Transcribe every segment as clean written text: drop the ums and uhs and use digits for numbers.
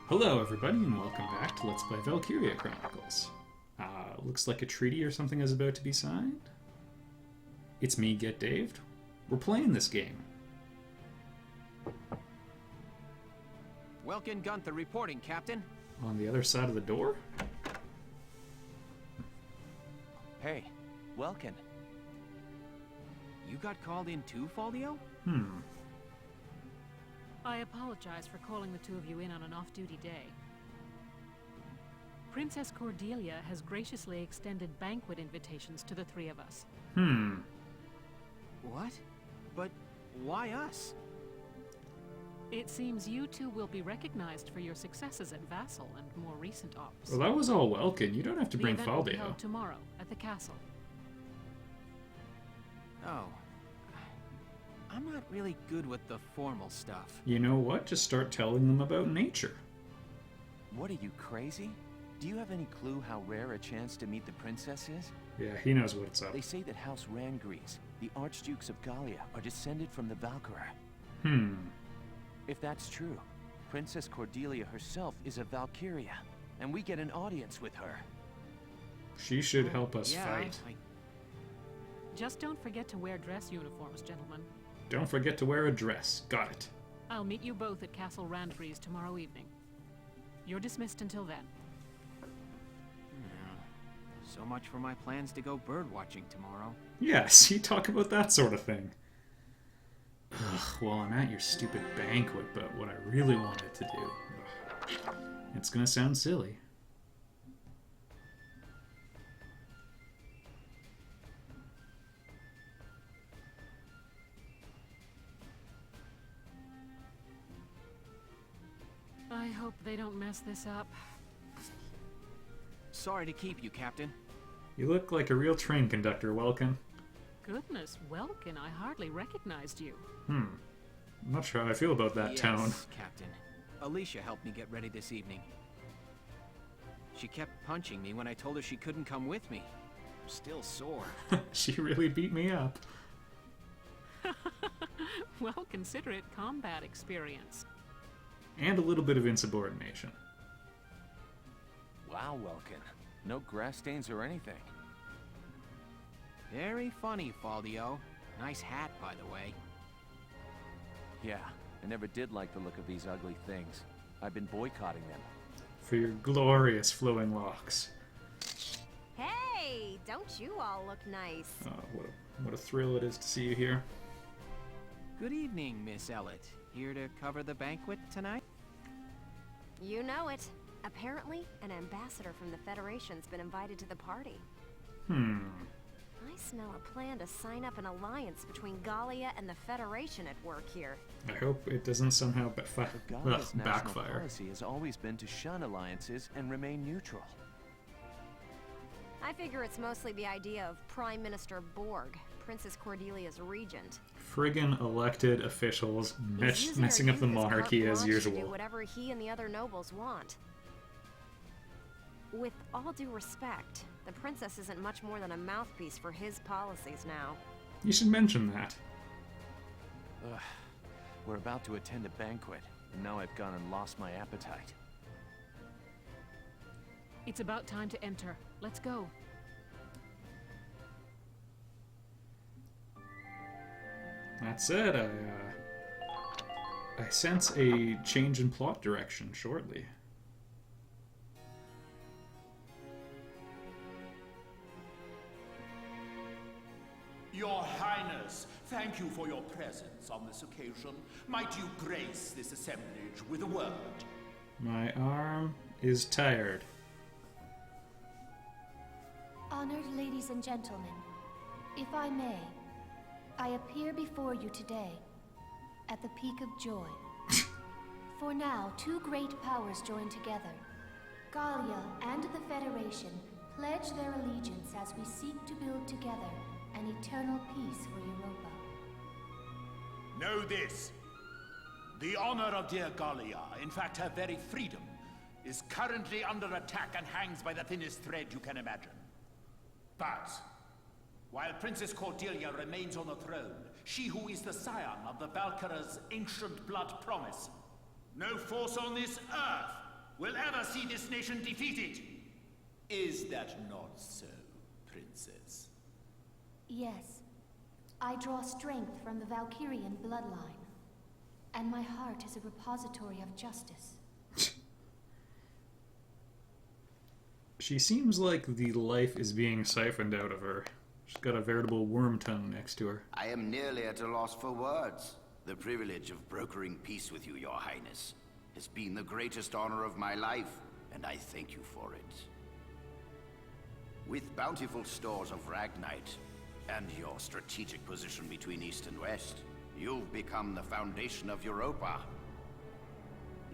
Hello everybody and welcome back to Let's Play Valkyria Chronicles. Looks like a treaty or something is about to be signed. It's me, Get Daved. We're playing this game. Welkin Gunther reporting, Captain. On the other side of the door? Hey, Welkin. You got called in too, Faldio? I apologize for calling the two of you in on an off-duty day. Princess Cordelia has graciously extended banquet invitations to the three of us. What? But why us? It seems you two will be recognized for your successes at Vassal and more recent ops. Well, that was all Welkin. You don't have to The bring event will be Faldio. held tomorrow at the castle. Oh. I'm not really good with the formal stuff. You know what? Just start telling them about nature. What, are you crazy? Do you have any clue how rare a chance to meet the princess is? Yeah, he knows what's up. They say that House Rangries, the Archdukes of Gallia, are descended from the Valkyria. If that's true, Princess Cordelia herself is a Valkyria, and we get an audience with her. She should help us fight. Just don't forget to wear dress uniforms, gentlemen. Don't forget to wear a dress. Got it. I'll meet you both at Castle Randgrees tomorrow evening. You're dismissed until then. So much for my plans to go bird watching tomorrow. Yes, you talk about that sort of thing. Ugh, well, I'm at your stupid banquet, but what I really wanted to do... It's gonna sound silly. I hope they don't mess this up. Sorry to keep you, Captain. You look like a real train conductor, Welkin. Goodness, Welkin, I hardly recognized you. I'm not sure how I feel about that Yes, tone. Captain. Alicia helped me get ready this evening. She kept punching me when I told her she couldn't come with me. I'm still sore. She really beat me up. Well, consider it combat experience. And a little bit of insubordination. Wow, Welkin. No grass stains or anything. Very funny, Faldio. Nice hat, by the way. Yeah, I never did like the look of these ugly things. I've been boycotting them. For your glorious flowing locks. Hey, don't you all look nice? Oh, what a thrill it is to see you here. Good evening, Miss Ellett. Here to cover the banquet tonight? You know it. Apparently, an ambassador from the Federation's been invited to the party. I smell a plan to sign up an alliance between Gallia and the Federation at work here. I hope it doesn't somehow Gallia's national backfire. policy has always been to shun alliances and remain neutral. I figure it's mostly the idea of Prime Minister Borg, Princess Cordelia's regent. Friggin' elected officials He's using messing her up the youth as monarchy carte as blanche to do usual. whatever he and the other nobles want. With all due respect, the princess isn't much more than a mouthpiece for his policies now. You should mention that. Ugh. We're about to attend a banquet, and now I've gone and lost my appetite. It's about time to enter. Let's go. That said, I sense a change in plot direction shortly. Your Highness, thank you for your presence on this occasion. Might you grace this assemblage with a word? My arm is tired. Honored ladies and gentlemen, if I may, I appear before you today at the peak of joy. For now, two great powers join together. Gallia and the Federation pledge their allegiance as we seek to build together an eternal peace for Europa. Know this. The honor of dear Gallia, in fact her very freedom, is currently under attack and hangs by the thinnest thread you can imagine. But while Princess Cordelia remains on the throne, she who is the scion of the Valkyria's ancient blood promise, no force on this earth will ever see this nation defeated. Is that not so, Princess? Yes. I draw strength from the Valkyrian bloodline. And my heart is a repository of justice. She seems like the life is being siphoned out of her. She's got a veritable worm tongue next to her. I am nearly at a loss for words. The privilege of brokering peace with you, Your Highness, has been the greatest honor of my life, and I thank you for it. With bountiful stores of Ragnite, and your strategic position between East and West, you've become the foundation of Europa.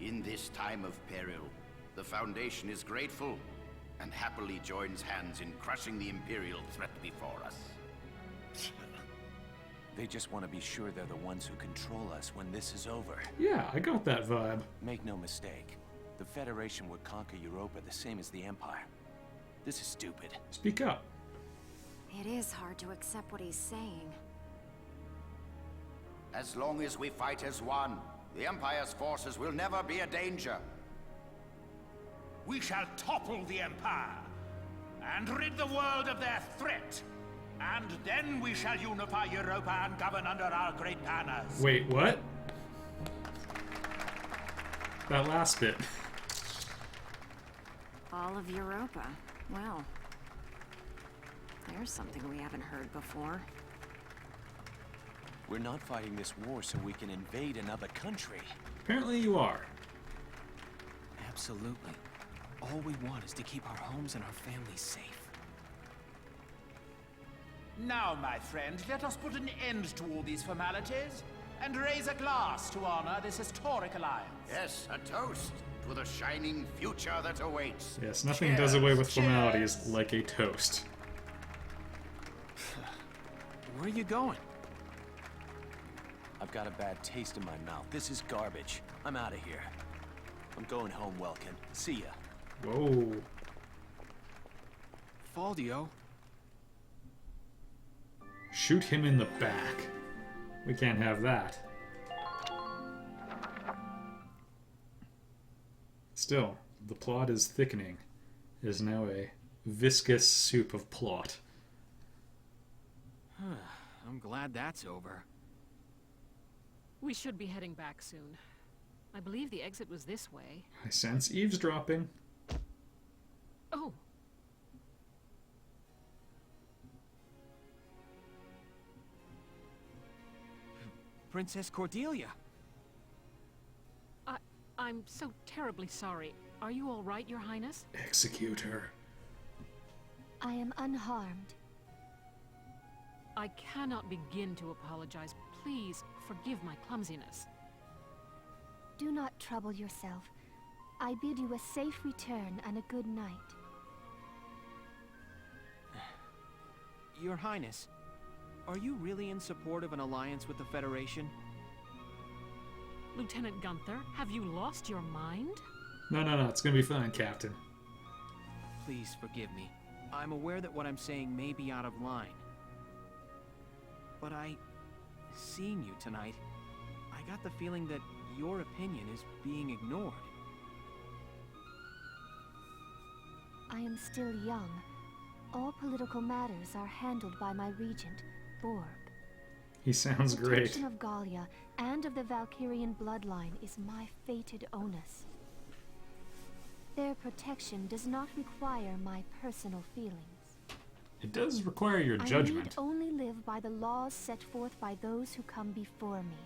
In this time of peril, the Foundation is grateful, and happily joins hands in crushing the Imperial threat before us. They just want to be sure they're the ones who control us when this is over. Yeah, I got that vibe. Make no mistake, the Federation would conquer Europa the same as the Empire. This is stupid. Speak up. It is hard to accept what he's saying. As long as we fight as one, the Empire's forces will never be a danger. We shall topple the Empire, and rid the world of their threat. And then we shall unify Europa and govern under our great banners. Wait, what? That last bit. All of Europa. Well, there's something we haven't heard before. We're not fighting this war so we can invade another country. Apparently you are. Absolutely. All we want is to keep our homes and our families safe. Now, my friend, let us put an end to all these formalities and raise a glass to honor this historic alliance. Yes, a toast to the shining future that awaits. Yes, nothing Cheers. does away with Cheers. formalities like a toast. Where are you going? I've got a bad taste in my mouth. This is garbage. I'm out of here. I'm going home, Welkin. See ya. Whoa. Faldio? Shoot him in the back. We can't have that. Still, the plot is thickening. It is now a viscous soup of plot. I'm glad that's over. We should be heading back soon. I believe the exit was this way. I sense eavesdropping. Oh, Princess Cordelia. I'm so terribly sorry. Are you all right, Your Highness? Execute her. I am unharmed. I cannot begin to apologize. Please forgive my clumsiness. Do not trouble yourself. I bid you a safe return and a good night. Your Highness, are you really in support of an alliance with the Federation? Lieutenant Gunther, have you lost your mind? No, it's gonna be fine, Captain. Please forgive me. I'm aware that what I'm saying may be out of line. But seeing you tonight, I got the feeling that your opinion is being ignored. I am still young. All political matters are handled by my regent, Borg. He sounds The great. protection of Gallia and of the Valkyrian bloodline is my fated onus. Their protection does not require my personal feelings. It does require your I need judgment. only live by the laws set forth by those who come before me.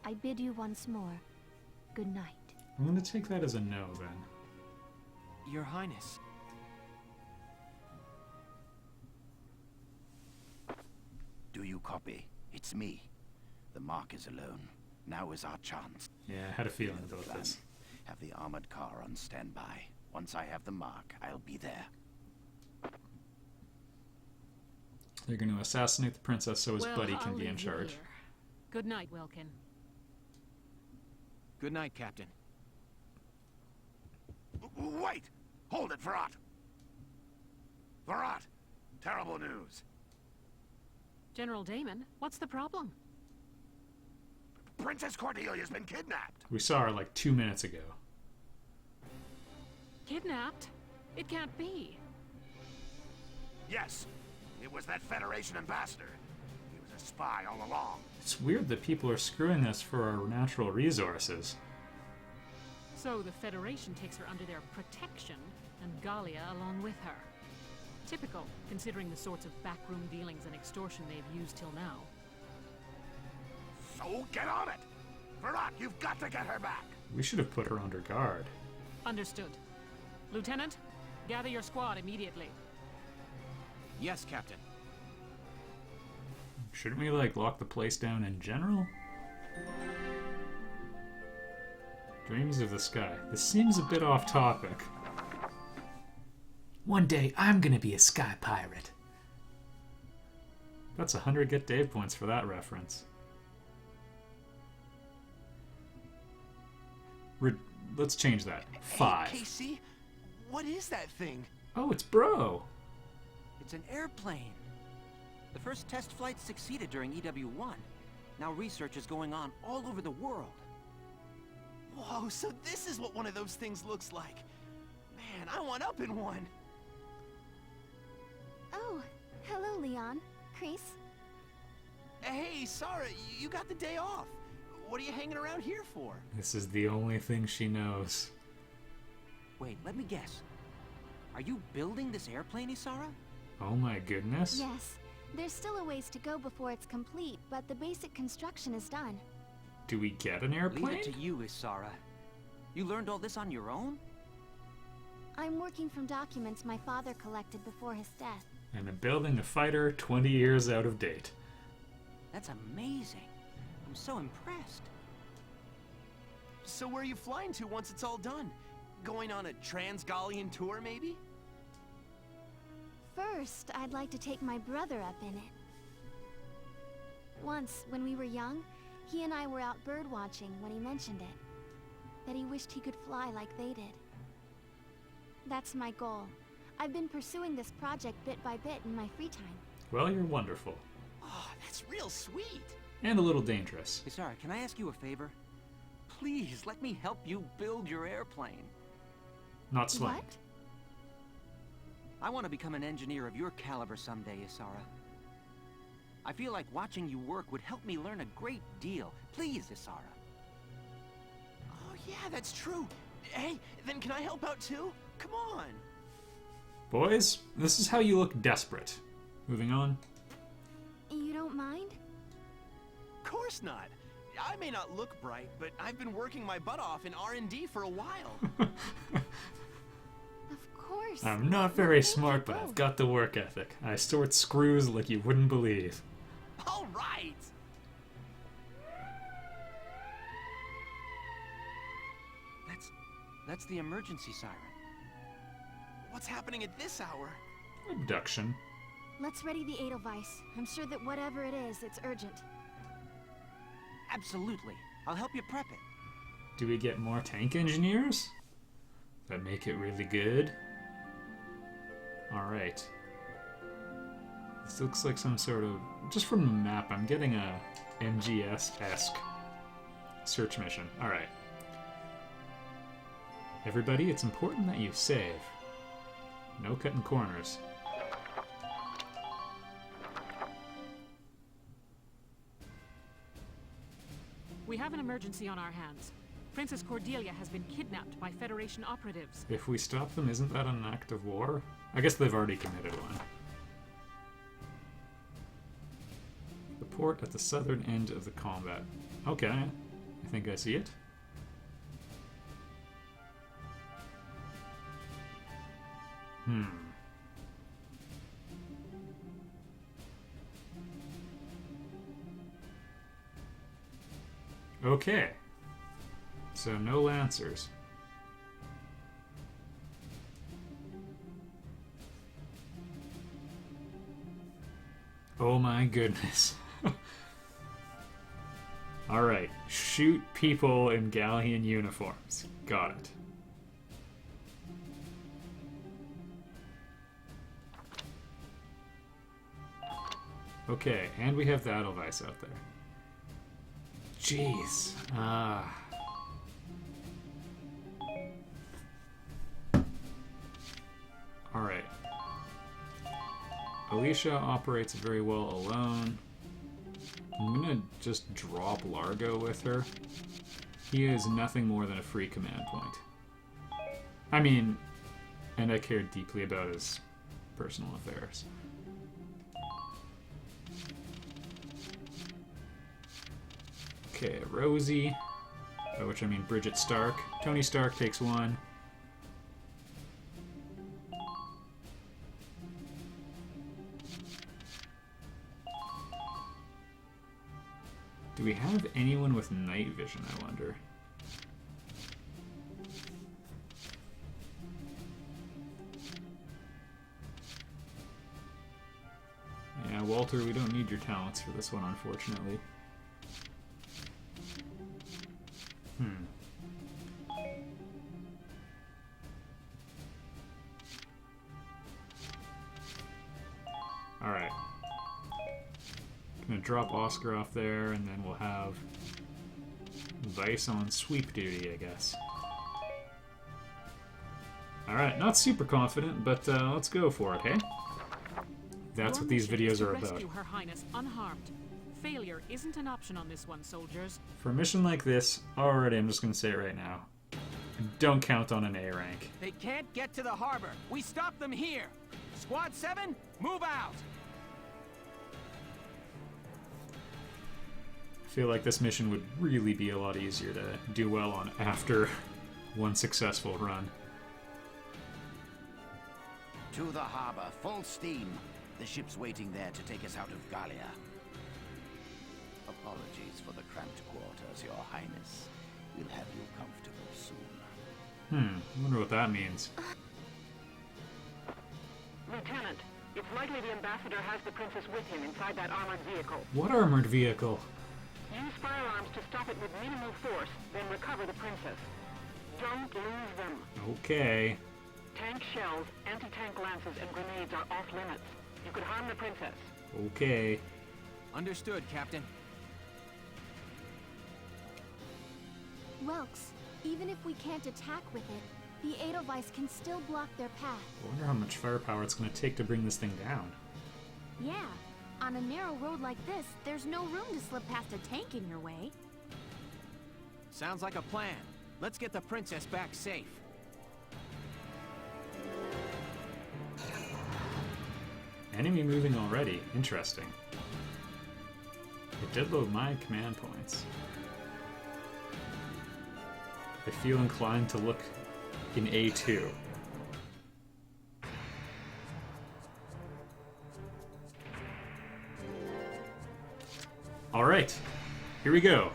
I bid you once more, good night. I'm gonna take that as a no, then. Your Highness. Do you copy? It's me. The Mark is alone. Now is our chance. Yeah, I had a feeling about this. Have the armored car on standby. Once I have the Mark, I'll be there. They're gonna assassinate the princess so his Well, buddy can I'll be in leave you charge. here. Good night, Welkin. Good night, Captain. Wait! Hold it, Virat! Virat! Terrible news! General Damon, what's the problem? Princess Cordelia's been kidnapped! We saw her like 2 minutes ago. Kidnapped? It can't be. Yes, it was that Federation ambassador. He was a spy all along. It's weird that people are screwing us for our natural resources. So the Federation takes her under their protection, and Gallia along with her. Typical, considering the sorts of backroom dealings and extortion they've used till now. So get on it! Verrat, you've got to get her back! We should have put her under guard. Understood. Lieutenant, gather your squad immediately. Yes, Captain. Shouldn't we, like, lock the place down in general? Dreams of the Sky. This seems a bit off topic. One day, I'm gonna be a sky pirate. That's 100 Get Dave points for that reference. Let's change that. 5. Hey, Casey, what is that thing? Oh, it's Bro. It's an airplane. The first test flight succeeded during EW1. Now research is going on all over the world. Whoa, so this is what one of those things looks like. Man, I want up in one. Oh, hello, Leon. Chris. Hey, Sarah, you got the day off. What are you hanging around here for? This is the only thing she knows. Wait, let me guess. Are you building this airplane, Isara? Oh my goodness. Yes. There's still a ways to go before it's complete, but the basic construction is done. Do we get an airplane? Leave it to you, Isara. You learned all this on your own? I'm working from documents my father collected before his death. And I'm building a fighter 20 years out of date. That's amazing. I'm so impressed. So where are you flying to once it's all done? Going on a Trans-Gallian tour, maybe? First, I'd like to take my brother up in it. Once, when we were young, he and I were out birdwatching when he mentioned it. That he wished he could fly like they did. That's my goal. I've been pursuing this project bit by bit in my free time. Well, you're wonderful. Oh, that's real sweet. And a little dangerous. Isara, can I ask you a favor? Please, let me help you build your airplane. Not slang. What? I want to become an engineer of your caliber someday, Isara. I feel like watching you work would help me learn a great deal. Please, Isara. Oh, yeah, that's true. Hey, then can I help out too? Come on. Boys, this is how you look desperate. Moving on. You don't mind? Of course not. I may not look bright, but I've been working my butt off in R&D for a while. Of course. I'm not very smart, but I've got the work ethic. I sort screws like you wouldn't believe. All right. That's the emergency siren. What's happening at this hour? Abduction. Let's ready the Edelweiss. I'm sure that whatever it is, it's urgent. Absolutely. I'll help you prep it. Do we get more tank engineers? That make it really good? Alright. This looks like some sort of... Just from the map, I'm getting a MGS-esque search mission. Alright. Everybody, it's important that you save. No cutting corners. We have an emergency on our hands. Princess Cordelia has been kidnapped by Federation operatives. If we stop them, isn't that an act of war? I guess they've already committed one. The port at the southern end of the combat. Okay, I think I see it. Okay. So no Lancers. Oh my goodness. Alright, shoot people in Gallian uniforms. Got it. Okay, and we have the Edelweiss out there. Jeez. Alicia operates very well alone. I'm gonna just drop Largo with her. He is nothing more than a free command point. I mean, and I care deeply about his personal affairs. Okay, Rosie, by which I mean Bridget Stark. Tony Stark takes one. Do we have anyone with night vision, I wonder? Yeah, Walter, we don't need your talents for this one, unfortunately. Alright. Gonna drop Oscar off there, and then we'll have Vice on sweep duty, I guess. Alright, not super confident, but let's go for it, hey? That's what these videos are about. Rescue Her Highness unharmed. Failure isn't an option on this one, soldiers. For a mission like this, already, I'm just gonna say it right now, don't count on an A rank. They can't get to the harbor. We stop them here. Squad 7, move out. I feel like this mission would really be a lot easier to do well on after one successful run. To the harbor, full steam. The ship's waiting there to take us out of Gallia. Apologies for the cramped quarters, Your Highness. We'll have you comfortable soon. I wonder what that means. Lieutenant, it's likely the ambassador has the princess with him inside that armored vehicle. What armored vehicle? Use firearms to stop it with minimal force, then recover the princess. Don't lose them. Okay. Tank shells, anti-tank lances, and grenades are off limits. You could harm the princess. Okay. Understood, Captain. Welks, even if we can't attack with it, the Edelweiss can still block their path. I wonder how much firepower it's going to take to bring this thing down. Yeah, on a narrow road like this, there's no room to slip past a tank in your way. Sounds like a plan. Let's get the princess back safe. Enemy moving already. Interesting. It did load my command points. I feel inclined to look in A2. Alright, here we go.